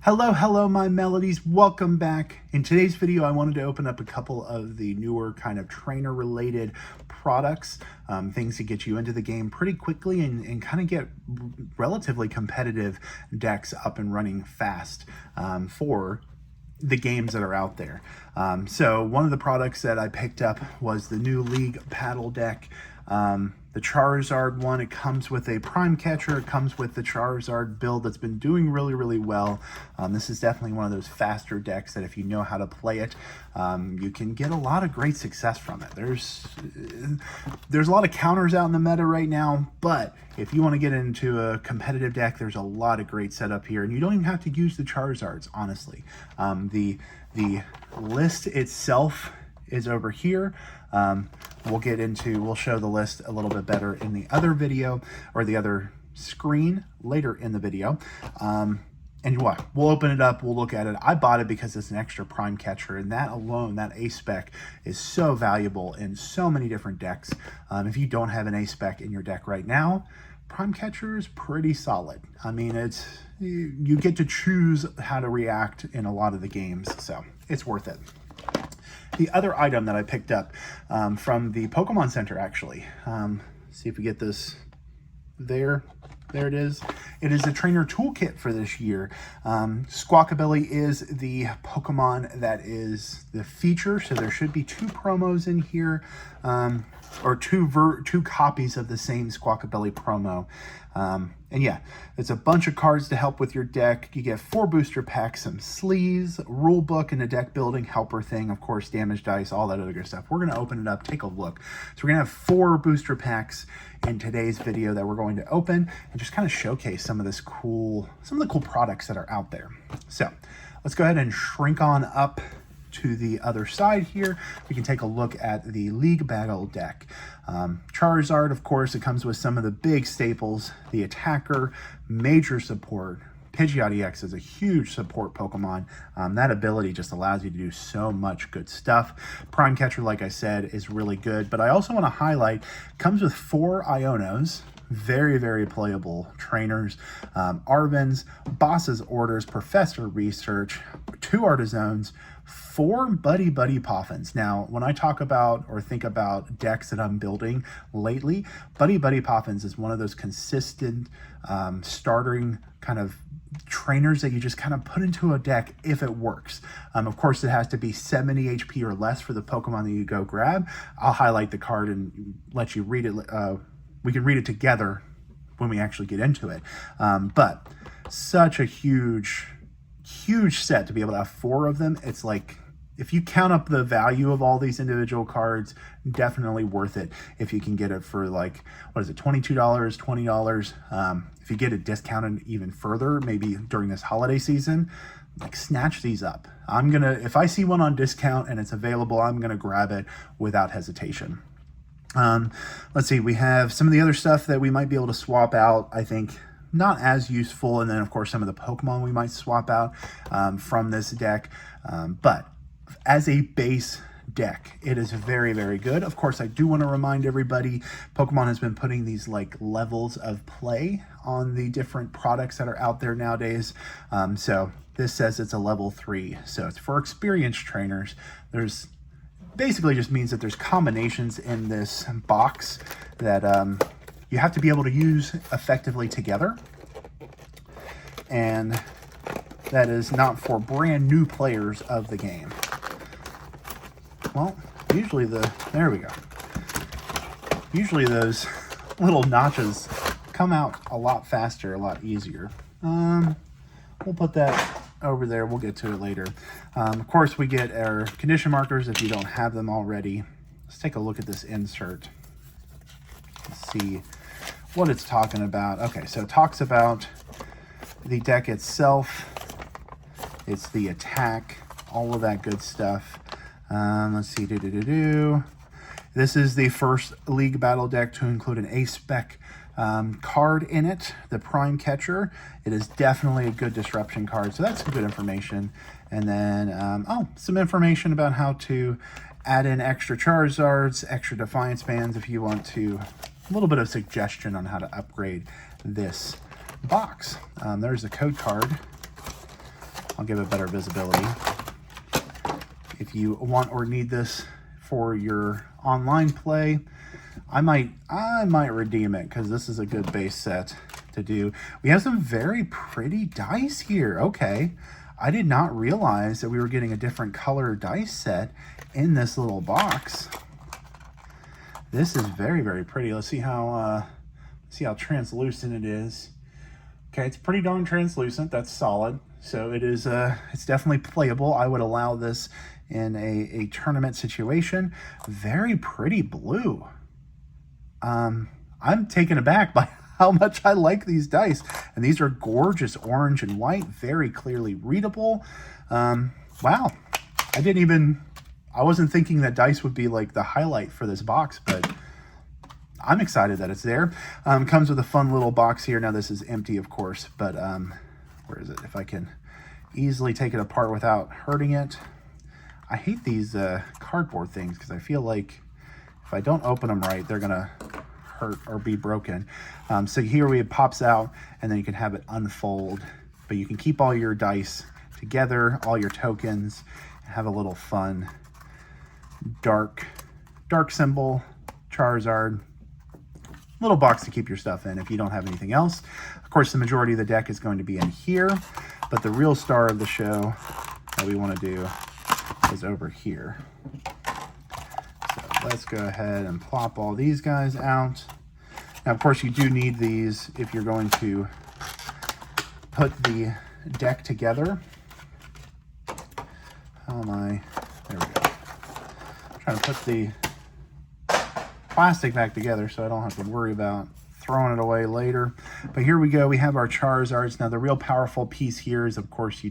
Hello, my melodies. Welcome back. In today's video, I wanted to open up a couple of the newer kind of trainer-related products, things to get you into the game pretty quickly and kind of get relatively competitive decks up and running fast for the games that are out there. So one of the products that I picked up was the new League Paddle deck. The Charizard one, it comes with a Prime Catcher. It comes with the Charizard build that's been doing really well. This is definitely one of those faster decks that if you know how to play it, you can get a lot of great success from it. There's a lot of counters out in the meta right now, but if you want to get into a competitive deck, there's a lot of great setup here, and you don't even have to use the Charizards, honestly. The list itself is over here. We'll show the list a little bit better in the other video, or the other screen later in the video. And what? We'll open it up, we'll look at it. I bought it because it's an extra Prime Catcher, and that alone, that A-Spec, is so valuable in so many different decks. If you don't have an A-Spec in your deck right now, Prime Catcher is pretty solid. I mean, you get to choose how to react in a lot of the games, so it's worth it. The other item that I picked up from the Pokemon Center, actually. See if we get this there. There it is. It is a trainer toolkit for this year. Squawkabilly is the Pokemon that is the feature, so there should be 2 promos in here, or two copies of the same Squawkabilly promo. And yeah, it's a bunch of cards to help with your deck. You get 4 booster packs, some sleeves, rule book, and a deck building helper thing, of course, damage dice, all that other good stuff. We're going to open it up, take a look. So we're going to have 4 booster packs in today's video that we're going to open and just kind of showcase some of the cool products that are out there. So let's go ahead and shrink on up to the other side here. We can take a look at the League Battle deck. Charizard, of course, it comes with some of the big staples. The attacker, major support. Pidgeot EX is a huge support Pokemon. That ability just allows you to do so much good stuff. Prime Catcher, like I said, is really good, but I also want to highlight, comes with 4 Ionos, very playable trainers, Arvins, Boss's Orders, Professor Research, 2 Artisans, 4 Buddy Poffins. Now, when I talk about or think about decks that I'm building lately, Buddy Poffins is one of those consistent starting kind of trainers that you just kind of put into a deck if it works. Of course, it has to be 70 HP or less for the Pokemon that you go grab. I'll highlight the card and let you read it. We can read it together when we actually get into it. But such a huge set to be able to have 4 of them. It's like, if you count up the value of all these individual cards, definitely worth it if you can get it for, like, what is it, $22, $20. If you get it discounted even further, maybe during this holiday season, like, snatch these up. If I see one on discount and it's available, I'm gonna grab it without hesitation. Let's see, we have some of the other stuff that we might be able to swap out, I think not as useful, and then of course some of the Pokemon we might swap out from this deck, but as a base deck, it is very good. Of course, I do want to remind everybody, Pokemon has been putting these like levels of play on the different products that are out there nowadays. So this says it's a level 3, so it's for experienced trainers. There's basically just means that there's combinations in this box that you have to be able to use effectively together, and that is not for brand new players of the game. Well, usually there we go. Usually those little notches come out a lot faster, a lot easier. We'll put that over there. We'll get to it later. Of course, we get our condition markers if you don't have them already. Let's take a look at this insert. Let's see what it's talking about. Okay, so it talks about the deck itself. It's the attack, all of that good stuff. Let's see, This is the first League Battle deck to include an A-Spec card in it, the Prime Catcher. It is definitely a good disruption card, so that's some good information. And then, some information about how to add in extra Charizards, extra Defiance Bands if you want to. A little bit of suggestion on how to upgrade this box. There's a code card I'll give it better visibility. If you want or need this for your online play, I might redeem it because this is a good base set to do. We have some very pretty dice here. Okay, I did not realize that we were getting a different color dice set in this little box. This is very, very pretty. Let's see how translucent it is. Okay, it's pretty darn translucent. That's solid. So it is. It's definitely playable. I would allow this in a tournament situation. Very pretty blue. I'm taken aback by how much I like these dice. And these are gorgeous orange and white, very clearly readable. Wow. I wasn't thinking that dice would be like the highlight for this box, but I'm excited that it's there. Comes with a fun little box here. Now this is empty, of course, but where is it? If I can easily take it apart without hurting it. I hate these cardboard things because I feel like if I don't open them right, they're gonna hurt or be broken. So here it pops out, and then you can have it unfold, but you can keep all your dice together, all your tokens, and have a little fun dark symbol Charizard little box to keep your stuff in if you don't have anything else. Of course, the majority of the deck is going to be in here, but the real star of the show that we want to do is over here. So let's go ahead and plop all these guys out. Now, of course, you do need these if you're going to put the deck together. How am I? There we go. I'm trying to put the plastic back together so I don't have to worry about throwing it away later. But here we go. We have our Charizards. Now, the real powerful piece here is, of course, you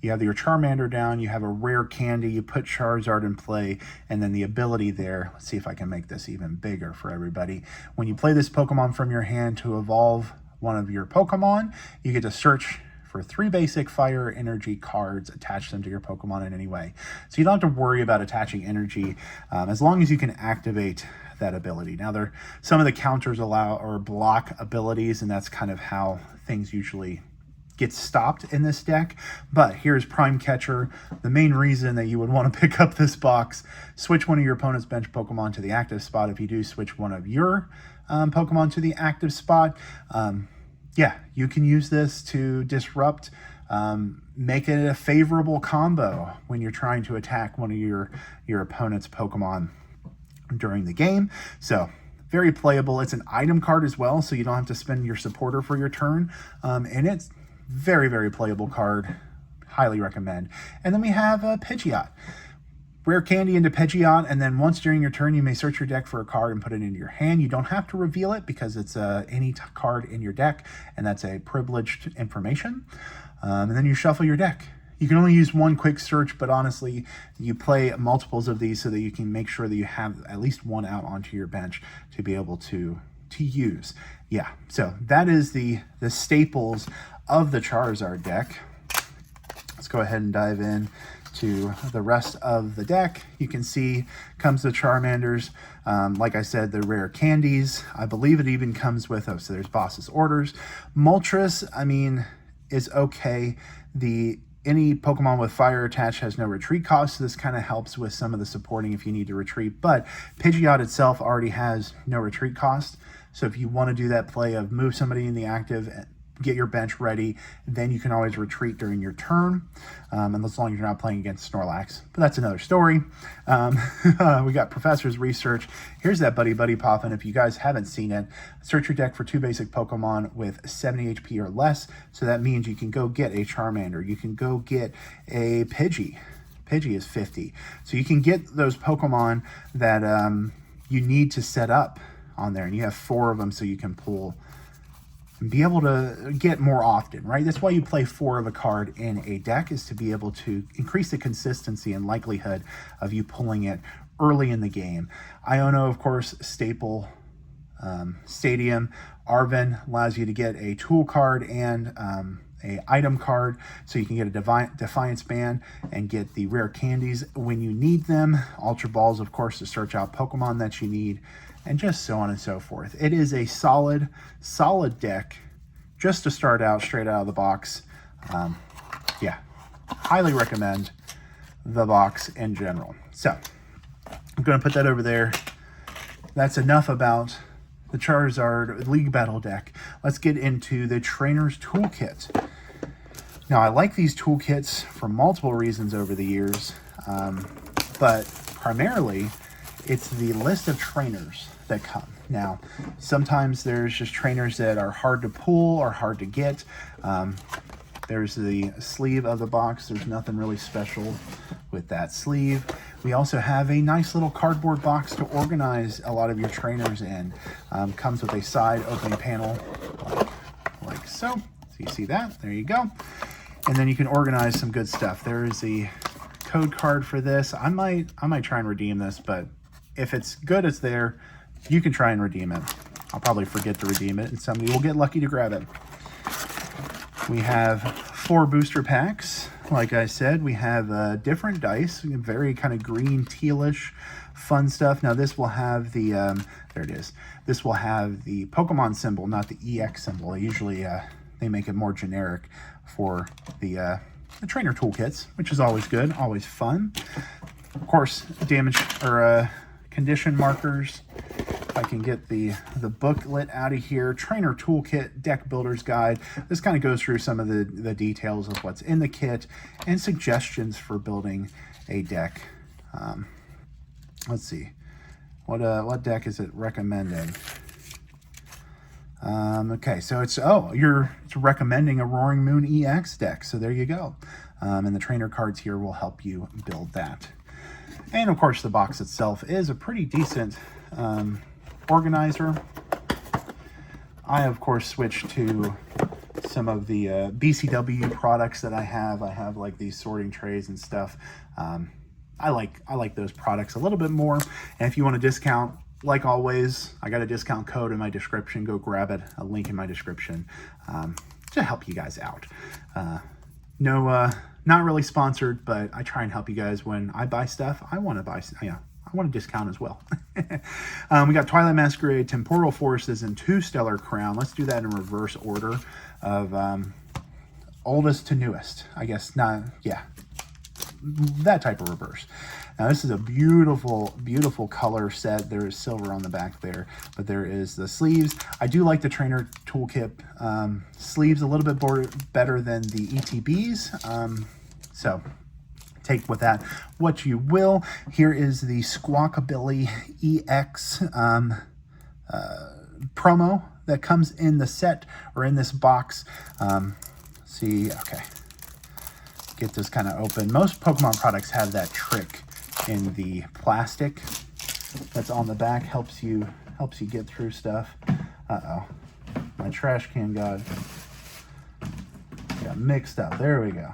have your Charmander down, you have a rare candy, you put Charizard in play, and then the ability there. Let's see if I can make this even bigger for everybody. When you play this Pokemon from your hand to evolve one of your Pokemon, you get to search for 3 basic fire energy cards, attach them to your Pokemon in any way. So you don't have to worry about attaching energy as long as you can activate that ability. Now, some of the counters allow or block abilities, and that's kind of how things usually get stopped in this deck. But here's Prime Catcher. The main reason that you would want to pick up this box: switch one of your opponent's bench Pokemon to the active spot. If you do switch one of your Pokemon to the active spot, yeah, you can use this to disrupt, make it a favorable combo when you're trying to attack one of your opponent's Pokemon during the game. So very playable. It's an item card as well, so you don't have to spend your supporter for your turn. And it's very, very playable card. Highly recommend. And then we have Pidgeot. Rare candy into Pidgeot, and then once during your turn, you may search your deck for a card and put it into your hand. You don't have to reveal it because it's any card in your deck, and that's a privileged information. And then you shuffle your deck. You can only use one quick search, but honestly, you play multiples of these so that you can make sure that you have at least one out onto your bench to be able to use. Yeah, so that is the staples of the Charizard deck. Let's go ahead and dive in to the rest of the deck. You can see comes the Charmanders. Like I said, the rare candies. I believe it even comes with, so there's Boss's Orders. Moltres, I mean, is okay. Any Pokemon with fire attached has no retreat cost, so this kind of helps with some of the supporting if you need to retreat. But Pidgeot itself already has no retreat cost, so if you want to do that play of move somebody in the active, get your bench ready, then you can always retreat during your turn, and as long as you're not playing against Snorlax. But that's another story. We got Professor's Research. Here's that Buddy poppin'. If you guys haven't seen it, search your deck for 2 basic Pokemon with 70 HP or less. So that means you can go get a Charmander. You can go get a Pidgey. Pidgey is 50. So you can get those Pokemon that you need to set up on there. And you have 4 of them so you can pull and be able to get more often, right? That's why you play 4 of a card in a deck, is to be able to increase the consistency and likelihood of you pulling it early in the game. Iono, of course, staple. Stadium. Arven allows you to get a tool card and a item card, so you can get a Defiance Band and get the rare candies when you need them. Ultra Balls, of course, to search out Pokemon that you need, and just so on and so forth. It is a solid deck just to start out straight out of the box. Yeah, highly recommend the box in general. So I'm going to put that over there. That's enough about the Charizard League Battle deck. Let's get into the Trainer's Toolkit. Now, I like these toolkits for multiple reasons over the years, but primarily it's the list of trainers that come. Now, sometimes there's just trainers that are hard to pull or hard to get. There's the sleeve of the box. There's nothing really special with that sleeve. We also have a nice little cardboard box to organize a lot of your trainers in. Comes with a side open panel like so. So you see that, there you go. And then you can organize some good stuff. There is the code card for this. I might try and redeem this, but if it's good as there, you can try and redeem it. I'll probably forget to redeem it and somebody will get lucky to grab it. We have 4 booster packs. Like I said, we have different dice, very kind of green, tealish, fun stuff. Now this will have the, there it is. This will have the Pokemon symbol, not the EX symbol. They usually, they make it more generic for the trainer toolkits, which is always good, always fun. Of course, damage or condition markers. If I can get the booklet out of here. Trainer Toolkit, Deck Builder's Guide. This kind of goes through some of the details of what's in the kit and suggestions for building a deck. Let's see. What deck is it recommending? Okay, so it's recommending a Roaring Moon EX deck. So there you go. And the trainer cards here will help you build that. And of course, the box itself is a pretty decent organizer. I, of course, switched to some of the BCW products that I have. I have like these sorting trays and stuff. I like those products a little bit more. And if you want a discount, like always, I got a discount code in my description. Go grab it. A link in my description to help you guys out. Not really sponsored, but I try and help you guys when I buy stuff. I want to buy, I want a discount as well. We got Twilight Masquerade, Temporal Forces, and 2 Stellar Crown. Let's do that in reverse order of oldest to newest. I guess not, yeah, that type of reverse. Now this is a beautiful, beautiful color set. There is silver on the back there, but there is the sleeves. I do like the Trainer Toolkit sleeves a little bit better than the ETBs. So take with that what you will. Here is the Squawkabilly EX promo that comes in the set or in this box. See, okay, get this kind of open. Most Pokemon products have that trick in the plastic that's on the back. Helps you get through stuff. Uh-oh, my trash can got mixed up. There we go.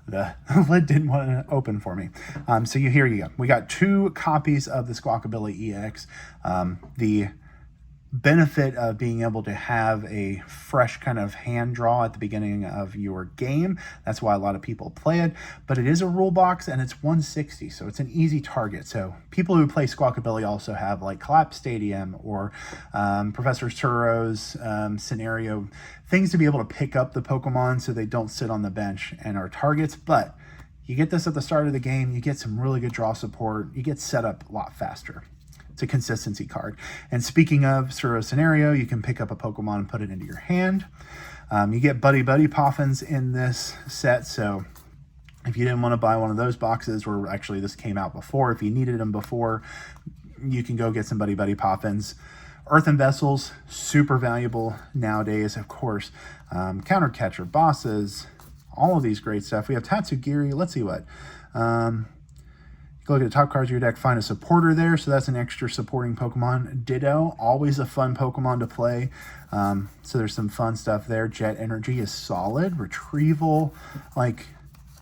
The lid didn't want to open for me. So here you go. We got 2 copies of the Squawkabilly EX. The benefit of being able to have a fresh kind of hand draw at the beginning of your game. That's why a lot of people play it, but it is a rule box and it's 160, so it's an easy target. So people who play Squawkabilly also have like Collapse Stadium or Professor Turo's scenario, things to be able to pick up the Pokemon so they don't sit on the bench and are targets. But you get this at the start of the game, you get some really good draw support, you get set up a lot faster. It's a consistency card. And speaking of Suro Scenario, you can pick up a Pokemon and put it into your hand. You get Buddy Poffins in this set, so if you didn't want to buy one of those boxes, or actually this came out before, if you needed them before, you can go get some Buddy Poffins. Earthen Vessels, super valuable nowadays, of course. Counter Catcher, Bosses, all of these great stuff. We have Tatsugiri, let's see what. Go look at the top cards of your deck, find a supporter there, so that's an extra supporting Pokemon. Ditto, always a fun Pokemon to play. So there's some fun stuff there. Jet Energy is solid. Retrieval, like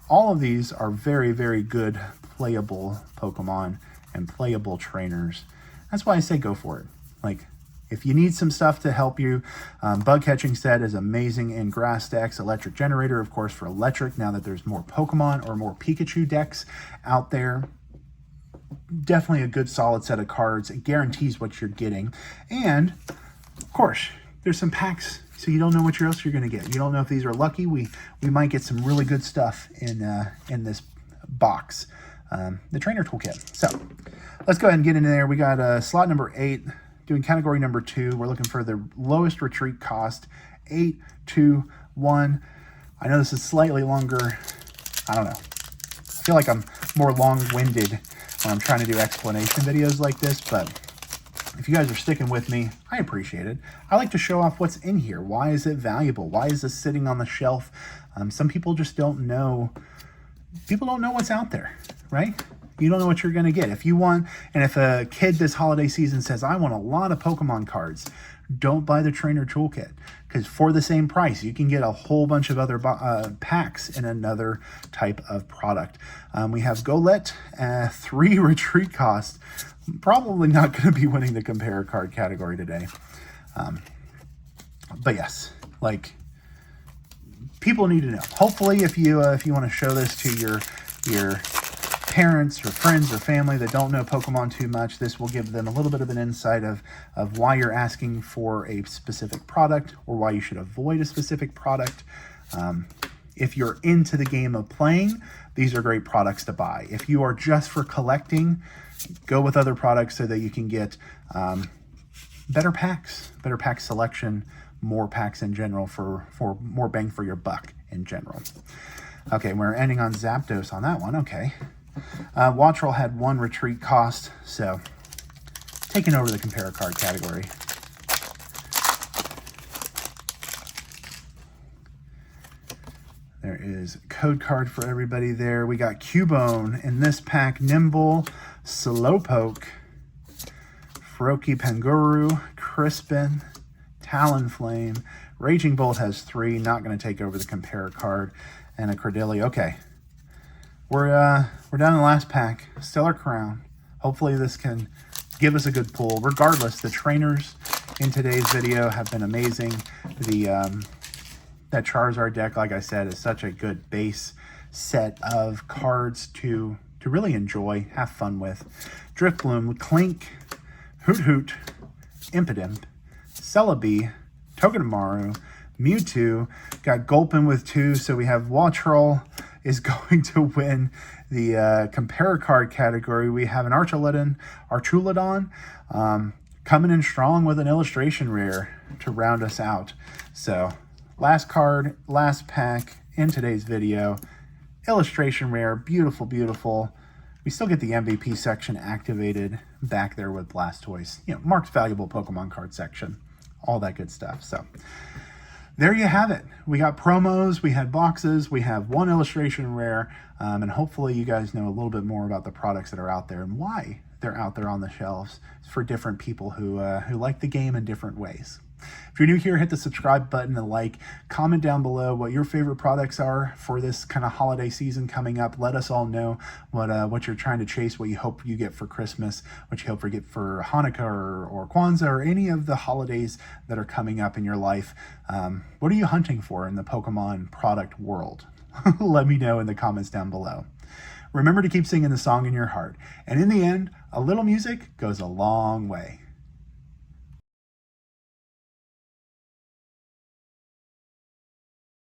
all of these are very, very good playable Pokemon and playable trainers. That's why I say go for it. Like, if you need some stuff to help you, Bug Catching Set is amazing in grass decks. Electric Generator, of course, for electric, now that there's more Pokemon or more Pikachu decks out there. Definitely a good solid set of cards. It guarantees what you're getting. And, of course, there's some packs So you don't know what else you're going to get. You don't know if these are lucky. We might get some really good stuff in this box, the trainer toolkit. So let's go ahead and get in there. We got slot number 8, doing category number 2. We're looking for the lowest retreat cost, 8, 2, 1. I know this is slightly longer. I don't know. I feel like I'm more long-winded when I'm trying to do explanation videos like this, but if you guys are sticking with me, I appreciate it. I like to show off what's in here. Why is it valuable? Why is this sitting on the shelf? Some people just don't know. People don't know what's out there, right? You don't know what you're going to get. If you want, and if a kid this holiday season says, I want a lot of Pokemon cards, don't buy the trainer toolkit, because for the same price, you can get a whole bunch of other packs in another type of product. We have Golett, 3 retreat cost. Probably not going to be winning the compare card category today. But yes, like, people need to know. Hopefully, if you want to show this to your parents or friends or family that don't know Pokemon too much, this will give them a little bit of an insight of why you're asking for a specific product or why you should avoid a specific product. If you're into the game of playing, these are great products to buy. If you are just for collecting, go with other products so that you can get better pack selection, more packs in general for more bang for your buck in general. Okay, we're ending on Zapdos on that one. Okay. Wattrel had 1 retreat cost, so taking over the compare card category. There is a code card for everybody there. We got Cubone in this pack, Nimble, Slowpoke, Froakie Panguru, Crispin, Talonflame. Raging Bolt has 3, not going to take over the compare card, and a Cordeli. Okay, we're down in the last pack. Stellar Crown. Hopefully this can give us a good pull. Regardless, the trainers in today's video have been amazing. That Charizard deck, like I said, is such a good base set of cards to really enjoy, have fun with. Drifloon, Clink, Hoot, Impidimp, Celebi, Togedemaru, Mewtwo, got Gulpin with 2, so we have Wattrel is going to win the compare card category. We have an Archulodon coming in strong with an illustration rare to round us out. So last card, last pack in today's video, illustration rare, beautiful, beautiful. We still get the MVP section activated back there with Blastoise, you know, marked valuable Pokemon card section, all that good stuff. So there you have it. We got promos, we had boxes, we have 1 illustration rare, and hopefully you guys know a little bit more about the products that are out there and why they're out there on the shelves for different people who like the game in different ways. If you're new here, hit the subscribe button and like. Comment down below what your favorite products are for this kind of holiday season coming up. Let us all know what you're trying to chase, what you hope you get for Christmas, what you hope you get for Hanukkah or Kwanzaa or any of the holidays that are coming up in your life. What are you hunting for in the Pokemon product world? Let me know in the comments down below. Remember to keep singing the song in your heart. And in the end, a little music goes a long way.